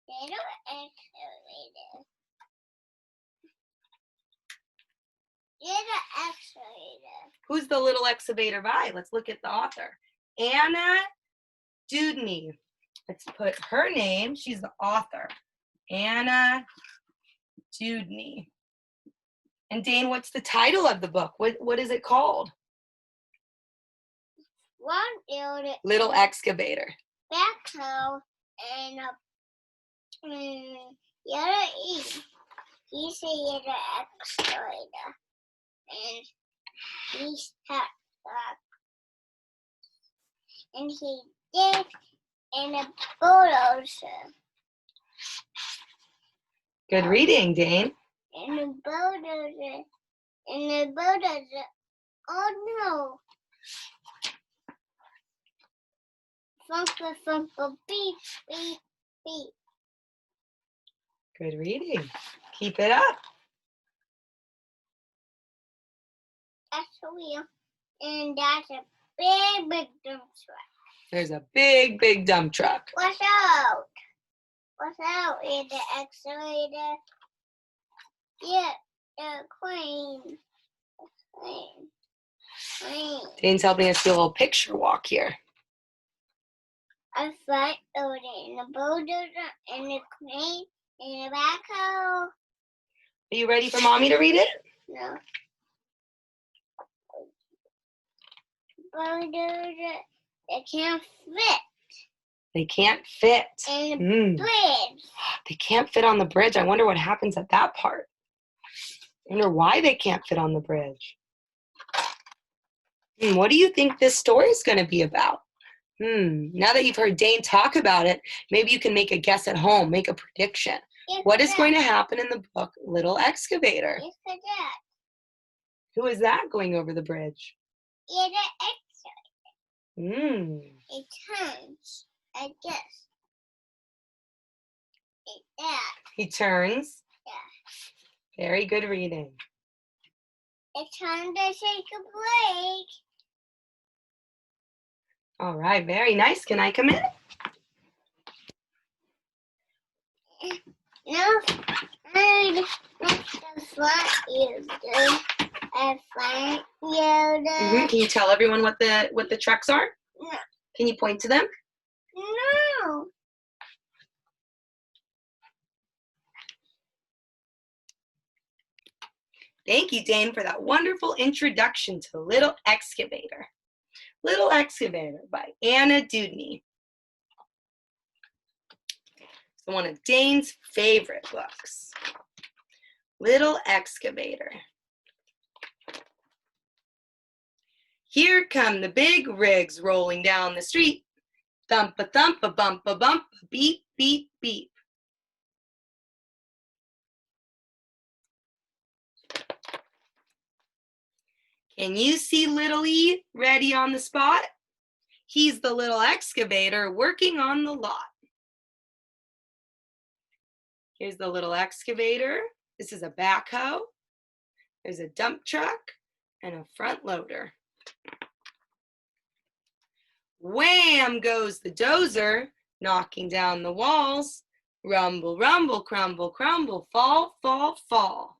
Little excavator. Little excavator. Who's the little excavator by? Let's look at the author. Anna Dudney. Let's put her name. She's the author. Anna Dudney. And Dane, what's the title of the book? What is it called? One Little Excavator. backhoe and yellow E. He's a little excavator. And he's and he did in a bulldozer. Good reading, Dane. In a bulldozer. In a bulldozer. Oh no. Thumper, thumper, beep, beep, beep. Good reading. Keep it up. That's a wheel. And that's a big, big dump truck. There's a big, big dump truck. Watch out. Watch out in the excavator. Yeah, the queen. Queen. Dane's helping us do a little picture walk here. A front loader and a bulldozer and a crane and a backhoe. Are you ready for Mommy to read it? No. Bulldozer, they can't fit. They can't fit. And the bridge. They can't fit on the bridge. I wonder what happens at that part. I wonder why they can't fit on the bridge. What do you think this story is going to be about? Now that you've heard Dane talk about it, maybe you can make a guess at home, make a prediction. Yes, What is going to happen in the book Little Excavator? Yes, for that. Who is that going over the bridge? Yeah, the excavator. Mm. It turns, I guess. Like that. He turns. Yeah. Very good reading. It's time to take a break. All right, very nice. Can I come in? No, the front user. A front user. Can you tell everyone what the trucks are? No. Can you point to them? No. Thank you, Dane, for that wonderful introduction to Little Excavator. Little Excavator by Anna Dudney. It's one of Dane's favorite books. Little Excavator. Here come the big rigs rolling down the street. Thump-a-thump, a bump, beep, beep, beep. Can you see Little E ready on the spot? He's the little excavator working on the lot. Here's the little excavator. This is a backhoe. There's a dump truck and a front loader. Wham goes the dozer, knocking down the walls. Rumble, rumble, crumble, crumble, fall, fall, fall.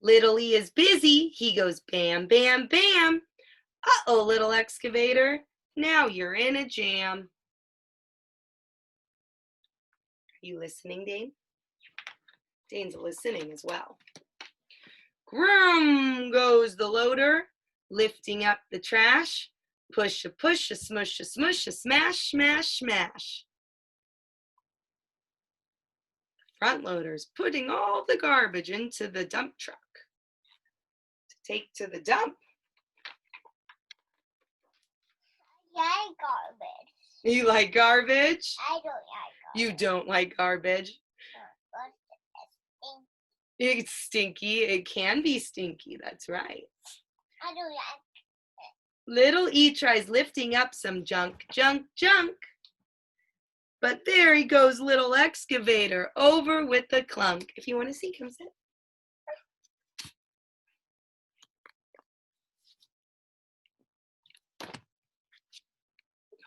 Little E is busy. He goes bam, bam, bam. Uh-oh, little excavator. Now you're in a jam. Are you listening, Dane? Dane's listening as well. Grum goes the loader, lifting up the trash. Push a push, a smush, a smush, a smash, smash, smash. Front loader's putting all the garbage into the dump truck to take to the dump. I like garbage. You like garbage? I don't like garbage. You don't like garbage? It's stinky. It can be stinky. That's right. I don't like it. Little E tries lifting up some junk, junk, junk. But there he goes, little excavator, over with the clunk. If you want to see, come sit.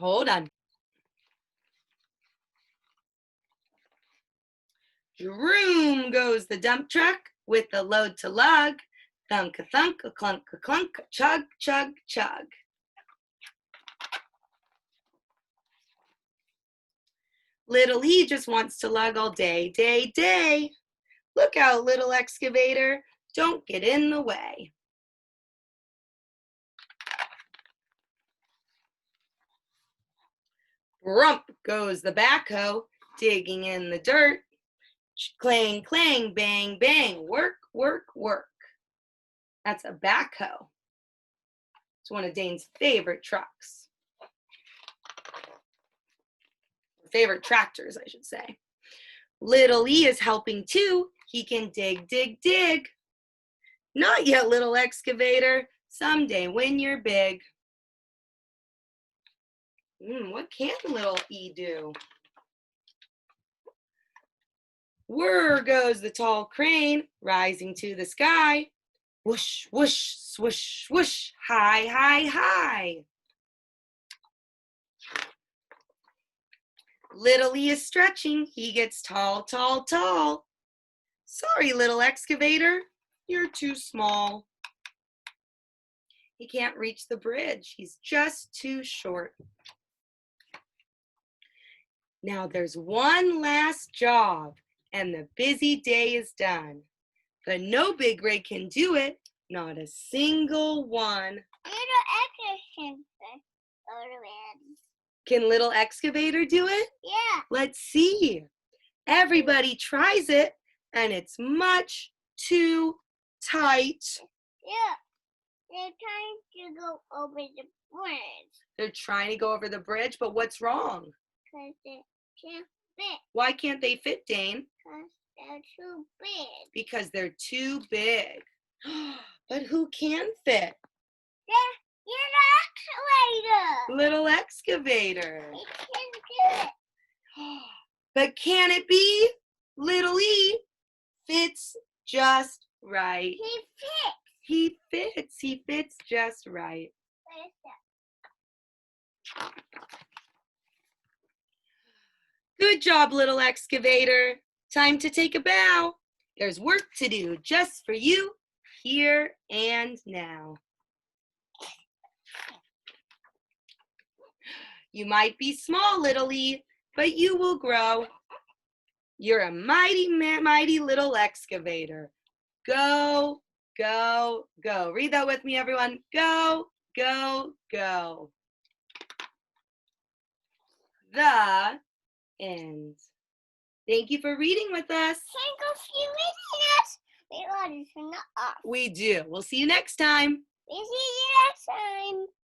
Hold on. Vroom goes the dump truck with the load to lug. Thunk a thunk, a clunk a clunk, chug, chug, chug. Little E just wants to lug all day, day, day. Look out, little excavator, don't get in the way. Brump goes the backhoe, digging in the dirt. Clang, clang, bang, bang, work, work, work. That's a backhoe. It's one of Dane's favorite trucks. Favorite tractors, I should say. Little E is helping too. He can dig, dig, dig. Not yet, little excavator. Someday when you're big. What can little E do? Whir goes the tall crane, rising to the sky. Whoosh, whoosh, swoosh, swoosh, high, high, high. Little E is stretching. He gets tall, tall, tall. Sorry, little excavator, you're too small. He can't reach the bridge. He's just too short. Now there's one last job, and the busy day is done. But no big rig can do it, not a single one. Can little excavator do it? Yeah. Let's see. Everybody tries it, and it's much too tight. Yeah. They're trying to go over the bridge. They're trying to go over the bridge, but what's wrong? Because they can't fit. Why can't they fit, Dane? Because they're too big. Because they're too big. But who can fit? You're the excavator. Little excavator. They can do it. But can it be? Little E fits just right. He fits. He fits. He fits just right. Good job, little excavator. Time to take a bow. There's work to do just for you here and now. You might be small, little E, but you will grow. You're a mighty, mighty little excavator. Go, go, go. Read that with me, everyone. Go, go, go. The end. Thank you for reading with us. Thank you for reading us. We love you. We do. We'll see you next time. We see you next time.